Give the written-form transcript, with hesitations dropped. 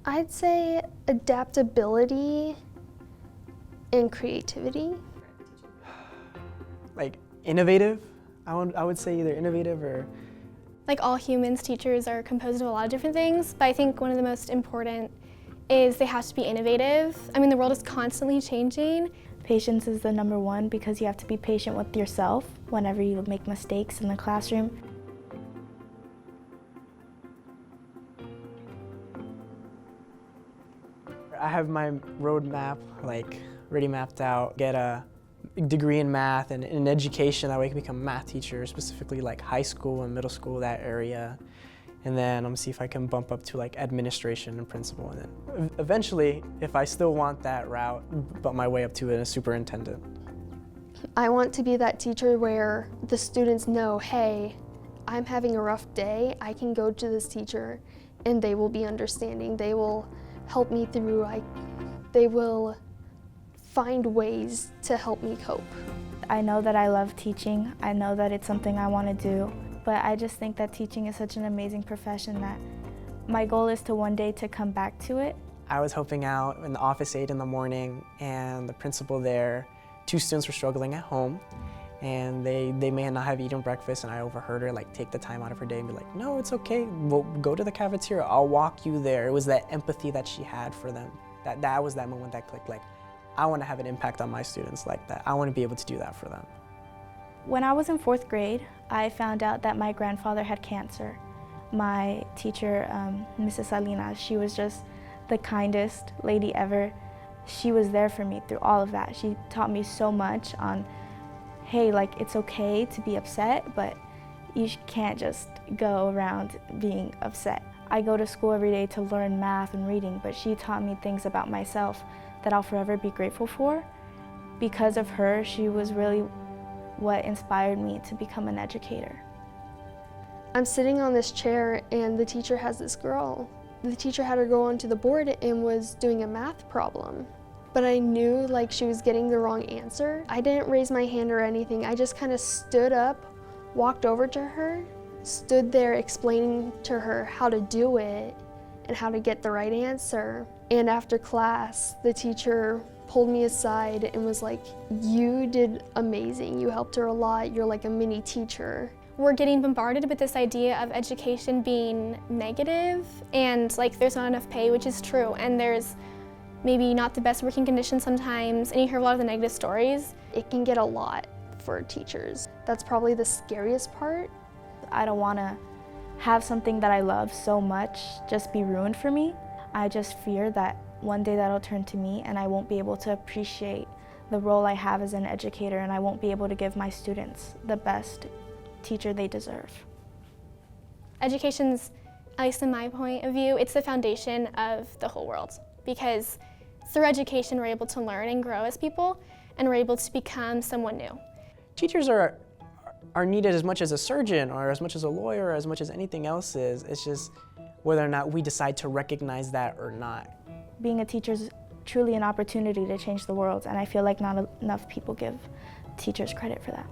I'd say adaptability and creativity. Like innovative. I would say either innovative or... Like all humans, teachers are composed of a lot of different things, but I think one of the most important is they have to be innovative. I mean, the world is constantly changing. Patience is the number one because you have to be patient with yourself whenever you make mistakes in the classroom. I have my roadmap already mapped out. Get a degree in math and in education, that way I can become a math teacher, specifically like high school and middle school, that area. And then I'm gonna see if I can bump up to like administration and principal. And then eventually, if I still want that route, bump my way up to a superintendent. I want to be that teacher where the students know, hey, I'm having a rough day, I can go to this teacher and they will be understanding. They will help me through. They will find ways to help me cope. I know that I love teaching. I know that it's something I want to do, but I just think that teaching is such an amazing profession that my goal is to one day to come back to it. I was helping out in the office aide in the morning, and the principal there, 2 students were struggling at home, and they may not have eaten breakfast, and I overheard her take take the time out of her day and be like, no, it's okay, we'll go to the cafeteria, I'll walk you there. It was that empathy that she had for them. That was that moment that clicked, I want to have an impact on my students like that. I want to be able to do that for them. When I was in 4th grade, I found out that my grandfather had cancer. My teacher, Mrs. Salinas, she was just the kindest lady ever. She was there for me through all of that. She taught me so much on, hey, it's okay to be upset, but you can't just go around being upset. I go to school every day to learn math and reading, but she taught me things about myself that I'll forever be grateful for. Because of her, she was really what inspired me to become an educator. I'm sitting on this chair and the teacher has this girl. The teacher had her go onto the board and was doing a math problem. But I knew she was getting the wrong answer. I didn't raise my hand or anything. I just kind of stood up, walked over to her, stood there explaining to her how to do it and how to get the right answer. And after class, the teacher pulled me aside and was like, you did amazing. You helped her a lot. You're like a mini teacher. We're getting bombarded with this idea of education being negative and there's not enough pay, which is true, and there's maybe not the best working conditions sometimes, and you hear a lot of the negative stories. It can get a lot for teachers. That's probably the scariest part. I don't want to have something that I love so much just be ruined for me. I just fear that one day that'll turn to me and I won't be able to appreciate the role I have as an educator, and I won't be able to give my students the best teacher they deserve. Education's, at least in my point of view, it's the foundation of the whole world, because through education we're able to learn and grow as people, and we're able to become someone new. Teachers are needed as much as a surgeon or as much as a lawyer or as much as anything else is. It's just whether or not we decide to recognize that or not. Being a teacher is truly an opportunity to change the world, and I feel like not enough people give teachers credit for that.